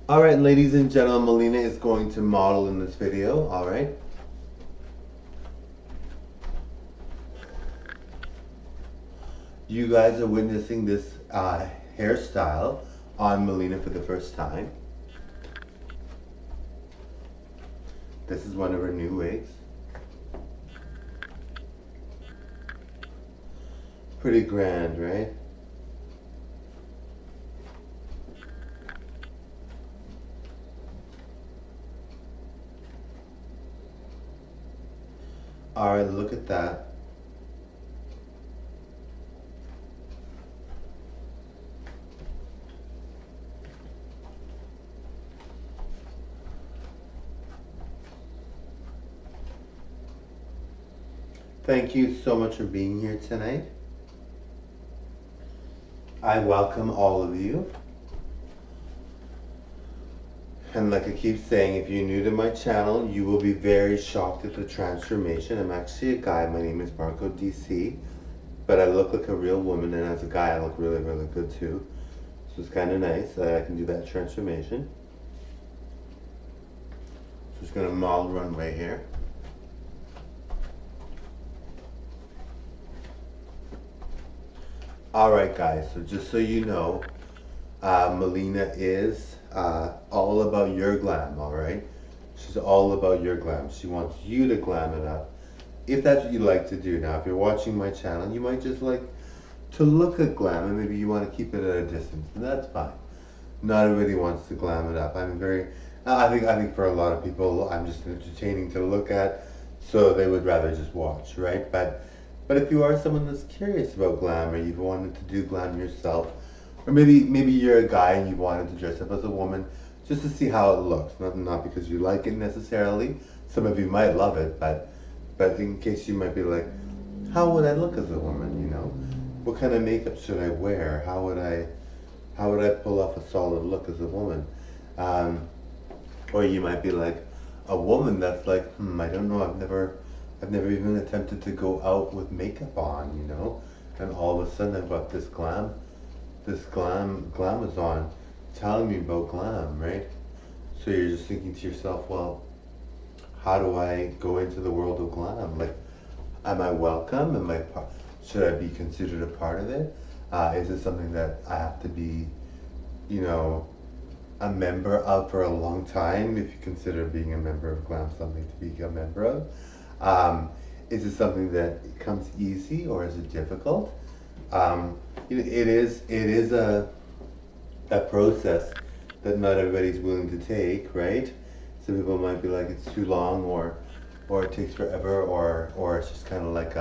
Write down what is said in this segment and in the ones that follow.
Alright, ladies and gentlemen, Mileena is going to model in this video, alright? You guys are witnessing this hairstyle on Mileena for the first time. This is one of her new wigs. Pretty grand, right? Alright, look at that. Thank you so much for being here tonight. I welcome all of you. And like I keep saying, if you're new to my channel, you will be very shocked at the transformation. I'm actually a guy. My name is Marco DC, but I look like a real woman, and as a guy, I look really, really good too. So it's kind of nice that I can do that transformation. Just gonna model runway here. Alright guys, so just so you know, Mileena is all about your glam, alright? She's all about your glam. She wants you to glam it up. If that's what you like to do. Now, if you're watching my channel, you might just like to look at glam and maybe you want to keep it at a distance, and that's fine. Not everybody wants to glam it up. I think for a lot of people, I'm just entertaining to look at, so they would rather just watch, right? But if you are someone that's curious about glam, or you've wanted to do glam yourself, or maybe you're a guy and you wanted to dress up as a woman just to see how it looks, not because you like it necessarily. Some of you might love it, but in case you might be like, how would I look as a woman? You know, what kind of makeup should I wear? How would I pull off a solid look as a woman? Um, or you might be like a woman that's like, I don't know, I've never even attempted to go out with makeup on, you know, and all of a sudden I've got glam is on, telling me about glam, right? So you're just thinking to yourself, well, how do I go into the world of glam? Like, am I welcome? Should I be considered a part of it? Is it something that I have to be, you know, a member of for a long time, if you consider being a member of Glam something to be a member of? Is it something that comes easy, or is it difficult? It is a process that not everybody's willing to take, right? Some people might be like it's too long, or it takes forever, or it's just kind of like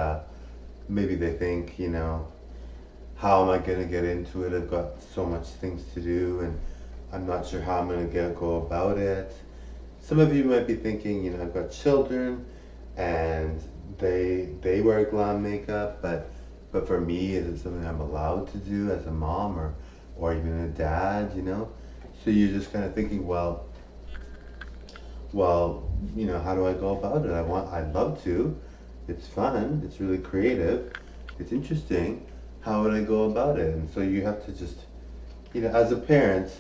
maybe they think, you know, how am I going to get into it? I've got so much things to do, and I'm not sure how I'm going to go about it. Some of you might be thinking, you know, I've got children, and they wear glam makeup, but for me, is it something I'm allowed to do as a mom, or even a dad, you know? So you're just kind of thinking, well, you know, how do I go about it? I'd love to. It's fun. It's really creative. It's interesting. How would I go about it? And so you have to just, you know, as a parent,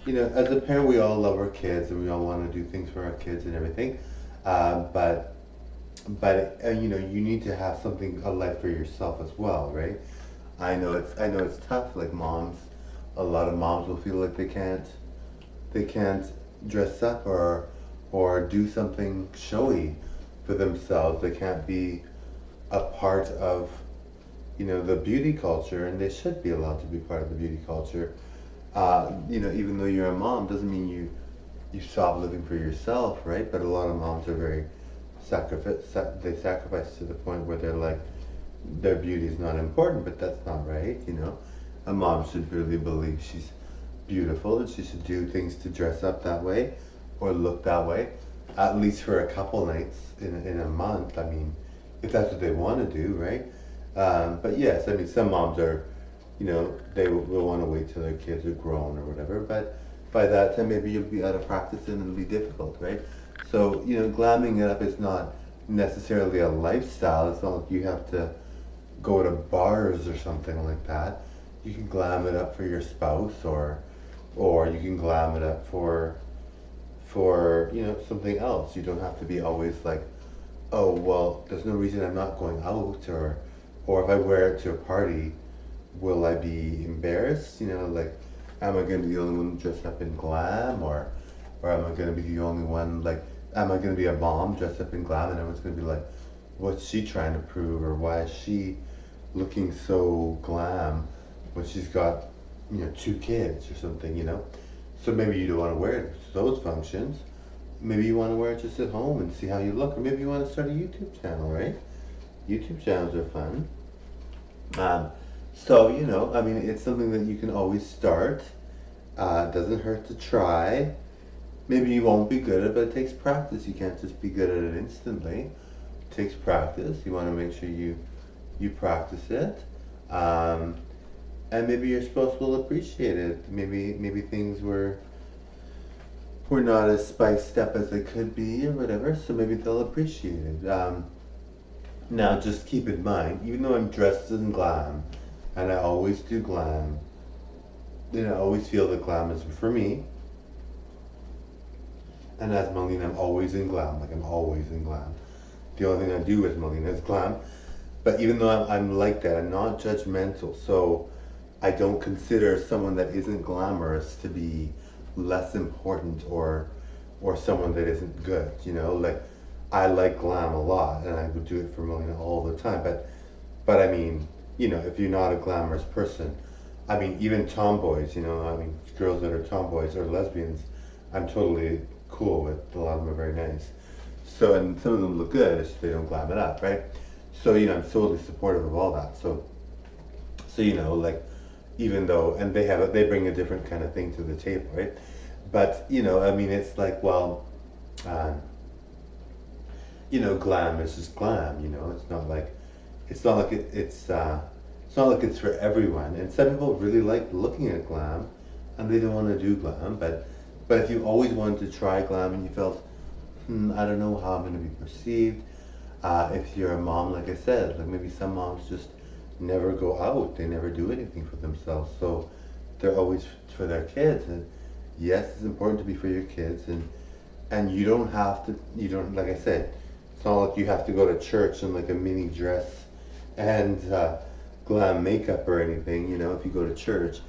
we all love our kids and we all want to do things for our kids and everything. But you know, you need to have a life for yourself as well, right? I know it's tough. Like moms, a lot of moms will feel like they can't dress up or do something showy for themselves. They can't be a part of, you know, the beauty culture, and they should be allowed to be part of the beauty culture. You know, even though you're a mom, doesn't mean you stop living for yourself, right? But a lot of moms are very they sacrifice to the point where they're like, their beauty is not important, but that's not right, you know. A mom should really believe she's beautiful and she should do things to dress up that way or look that way, at least for a couple nights in a month. I mean, if that's what they want to do, right? But yes, I mean, some moms are, you know, they will want to wait till their kids are grown or whatever, but by that time maybe you'll be out of practice and it'll be difficult, right? So, you know, glamming it up is not necessarily a lifestyle. It's not like you have to go to bars or something like that. You can glam it up for your spouse, or you can glam it up for something else. You don't have to be always like, oh well, there's no reason I'm not going out, or if I wear it to a party, will I be embarrassed? Like, am I going to be the only one dressed up in glam, or am I going to be the only one, like, am I going to be a mom dressed up in glam and everyone's going to be like, what's she trying to prove, or why is she looking so glam when she's got, two kids or something. So maybe you don't want to wear it to those functions. Maybe you want to wear it just at home and see how you look, or maybe you want to start a YouTube channel, right? YouTube channels are fun. Um, I mean, it's something that you can always start. It doesn't hurt to try. Maybe you won't be good at it, but it takes practice. You can't just be good at it instantly. It takes practice. You want to make sure you practice it. Um, and maybe your spouse will appreciate it. Maybe things were not as spiced up as they could be or whatever, so maybe they'll appreciate it. Now, just keep in mind, even though I'm dressed in glam, and I always do glam, I always feel that glam is for me. And as Mileena, I'm always in glam, like I'm always in glam. The only thing I do with Mileena is glam. But even though I'm like that, I'm not judgmental. So I don't consider someone that isn't glamorous to be less important, or someone that isn't good. Like, I like glam a lot, and I would do it for Mileena all the time. But I mean, if you're not a glamorous person, I mean, even tomboys, I mean, girls that are tomboys or lesbians, I'm totally cool with. A lot of them are very nice. So, and some of them look good, it's just they don't glam it up, right? So, I'm totally supportive of all that. So like, even though, and they bring a different kind of thing to the table, right? But, I mean, it's like, well, uh, glam is just glam, it's not like it's for everyone. And some people really like looking at glam, and they don't want to do glam. But if you always wanted to try glam and you felt, I don't know how I'm going to be perceived. If you're a mom, like I said, like maybe some moms just never go out. They never do anything for themselves. So they're always for their kids. And yes, it's important to be for your kids. And you don't have to, like I said, it's not like you have to go to church in like a mini dress and glam makeup or anything. If you go to church,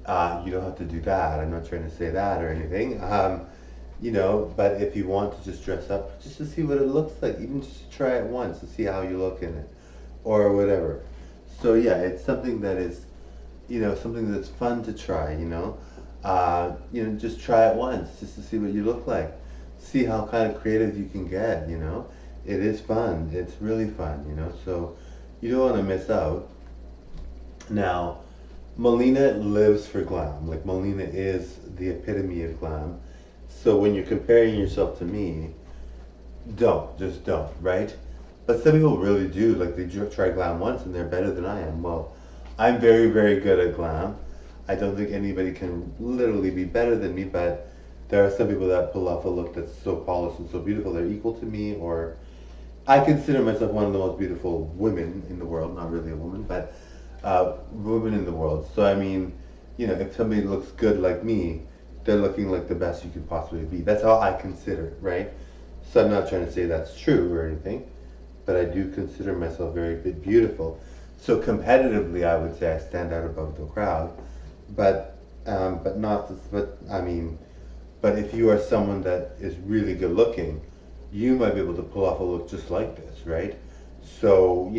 you don't have to do that. I'm not trying to say that or anything. But if you want to just dress up, just to see what it looks like, even just to try it once to see how you look in it, or whatever. So yeah, it's something that is, something that's fun to try. Just try it once, just to see what you look like, see how kind of creative you can get. It is fun. It's really fun. So you don't want to miss out. Now, Mileena lives for glam. Like, Mileena is the epitome of glam. So when you're comparing yourself to me, just don't, right? But some people really do, like they try glam once and they're better than I am. Well, I'm very, very good at glam. I don't think anybody can literally be better than me, but there are some people that pull off a look that's so polished and so beautiful, they're equal to me, or I consider myself one of the most beautiful women in the world, not really a woman, but women in the world. So I mean, if somebody looks good like me, they're looking like the best you could possibly be. That's how I consider it, right? So I'm not trying to say that's true or anything, but I do consider myself very beautiful. So competitively, I would say I stand out above the crowd, but not. But if you are someone that is really good looking, you might be able to pull off a look just like this, right? So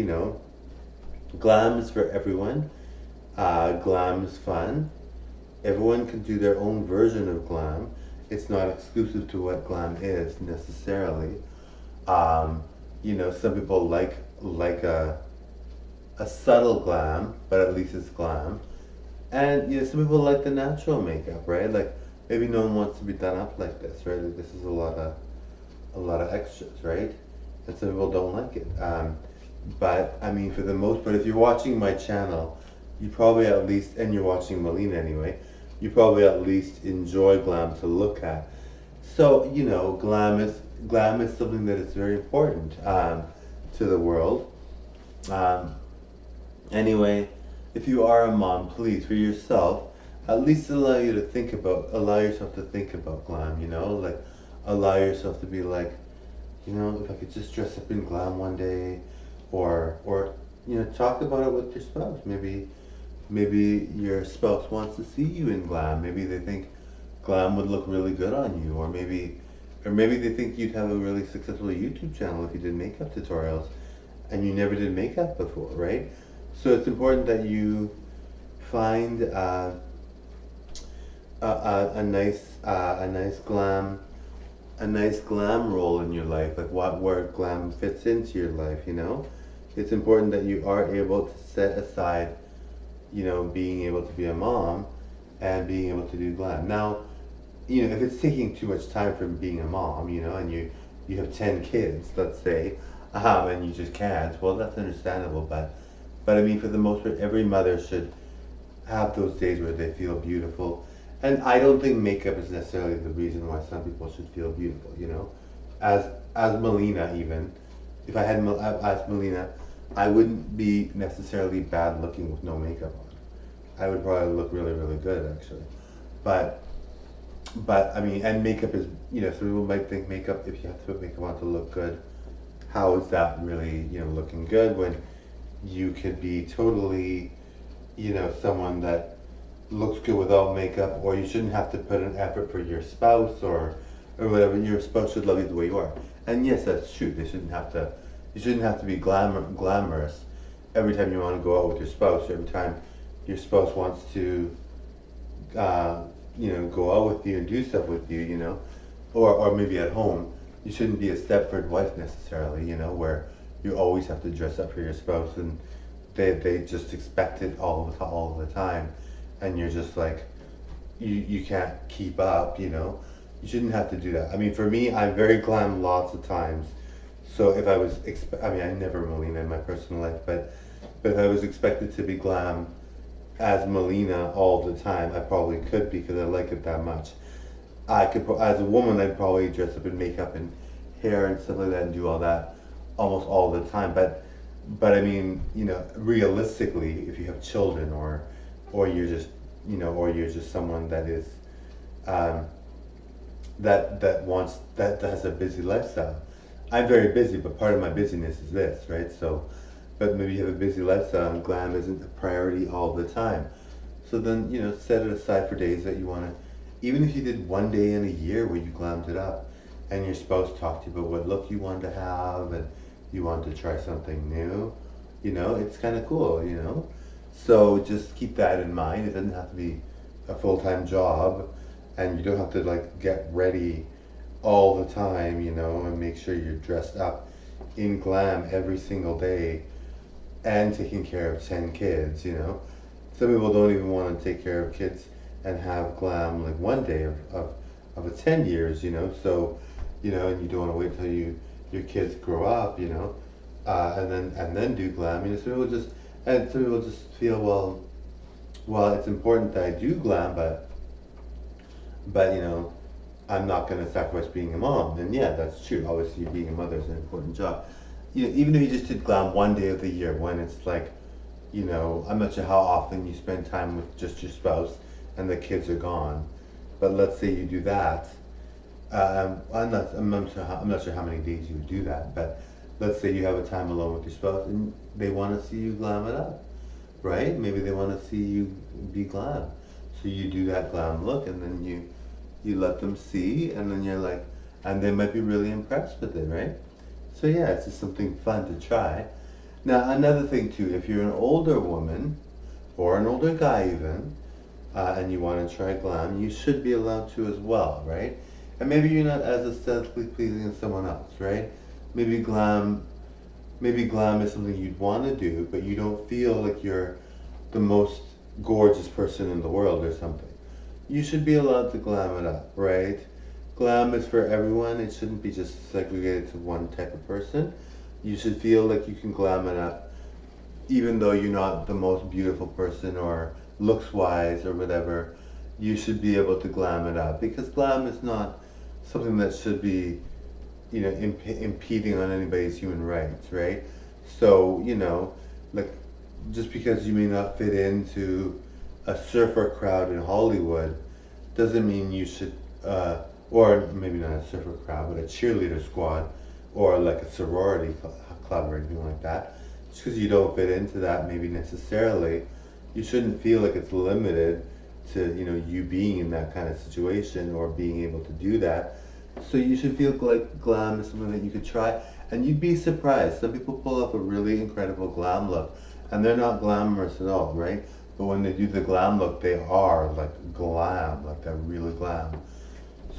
glam is for everyone. Glam is fun. Everyone can do their own version of glam. It's not exclusive to what glam is necessarily. Some people like a subtle glam, but at least it's glam. And some people like the natural makeup, right? Like maybe no one wants to be done up like this, right? Like this is a lot of extras, right? And some people don't like it. But I mean, for the most part, if you're watching my channel, you probably at least, and you're watching Mileena anyway, you probably at least enjoy glam to look at. So glam is something that is very important to the world. Anyway, if you are a mom, please, for yourself, at least allow yourself to think about glam, you know, like allow yourself to be like, you know, if I could just dress up in glam one day, or you know, talk about it with your spouse. Maybe your spouse wants to see you in glam. Maybe they think glam would look really good on you, or maybe they think you'd have a really successful YouTube channel if you did makeup tutorials and you never did makeup before, right? So it's important that you find a nice glam role in your life, like what where glam fits into your life, you know? It's important that you are able to set aside, you know, being able to be a mom and being able to do glam. Now, you know, if it's taking too much time from being a mom, you know, and you have 10 kids, let's say, and you just can't, well, that's understandable, but I mean, for the most part, every mother should have those days where they feel beautiful. And I don't think makeup is necessarily the reason why some people should feel beautiful, you know? As as Mileena even, if I had asked Mileena, I wouldn't be necessarily bad looking with no makeup on. I would probably look really, really good actually. But but I mean, and makeup is, you know, some people might think makeup, if you have to put makeup on to look good, how is that really, you know, looking good when you could be totally, you know, someone that looks good without makeup, or you shouldn't have to put an effort for your spouse or whatever. Your spouse should love you the way you are. And yes, that's true. You shouldn't have to be glamorous every time you want to go out with your spouse. Every time your spouse wants to, uh, you know, go out with you and do stuff with you, you know, or maybe at home. You shouldn't be a Stepford wife necessarily, you know, where you always have to dress up for your spouse and they just expect it all the time, and you're just like you can't keep up, you know. You shouldn't have to do that. I mean, for me, I'm very glam lots of times. So if I was, I mean, I never Mileena in my personal life, but if I was expected to be glam as Mileena all the time, I probably could be because I like it that much. As a woman, I'd probably dress up in makeup and hair and stuff like that and do all that almost all the time. But I mean, you know, realistically, if you have children or you're just, you know, or you're just someone that is, um, that has a busy lifestyle. I'm very busy, but part of my busyness is this, right? So, but maybe you have a busy lifestyle and glam isn't a priority all the time. So then, you know, set it aside for days that you want to, even if you did one day in a year where you glammed it up and your spouse talked to you about what look you wanted to have and you wanted to try something new, you know, it's kind of cool, you know? So just keep that in mind. It doesn't have to be a full-time job, and you don't have to like get ready all the time, you know, and make sure you're dressed up in glam every single day and taking care of 10 kids, you know. Some people don't even want to take care of kids and have glam like one day of a 10 years, you know. So, you know, and you don't want to wait till your kids grow up, you know, and then do glam. You know, some people just feel, well, it's important that I do glam, but you know, I'm not going to sacrifice being a mom. And yeah, that's true. Obviously, being a mother is an important job. You know, even if you just did glam one day of the year, when it's like, you know, I'm not sure how often you spend time with just your spouse and the kids are gone, but let's say you do that. I'm not sure how many days you would do that, but let's say you have a time alone with your spouse and they want to see you glam it up, right? Maybe they want to see you be glam. So you do that glam look and then you let them see, and then you're like, and they might be really impressed with it, right? So yeah, it's just something fun to try. Now, another thing too, if you're an older woman or an older guy even, and you want to try glam, you should be allowed to as well, right? And maybe you're not as aesthetically pleasing as someone else, right? Maybe glam, maybe glam is something you'd want to do, but you don't feel like you're the most gorgeous person in the world or something. You should be allowed to glam it up, right? Glam is for everyone. It shouldn't be just segregated to one type of person. You should feel like you can glam it up even though you're not the most beautiful person or looks wise or whatever. You should be able to glam it up because glam is not something that should be, you know, impeding on anybody's human rights, right? So, you know, like just because you may not fit into a surfer crowd in Hollywood doesn't mean you should, or maybe not a surfer crowd, but a cheerleader squad, or like a sorority club or anything like that. Just because you don't fit into that, maybe necessarily, you shouldn't feel like it's limited to, you being in that kind of situation or being able to do that. So you should feel like glam is something that you could try, and you'd be surprised. Some people pull off a really incredible glam look, and they're not glamorous at all, right? But when they do the glam look, they are like glam, like they're really glam.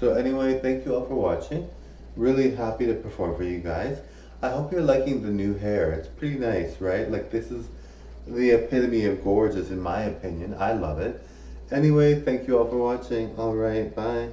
So anyway, thank you all for watching. Really happy to perform for you guys. I hope you're liking the new hair. It's pretty nice, right? Like this is the epitome of gorgeous in my opinion. I love it. Anyway, thank you all for watching. All right, bye.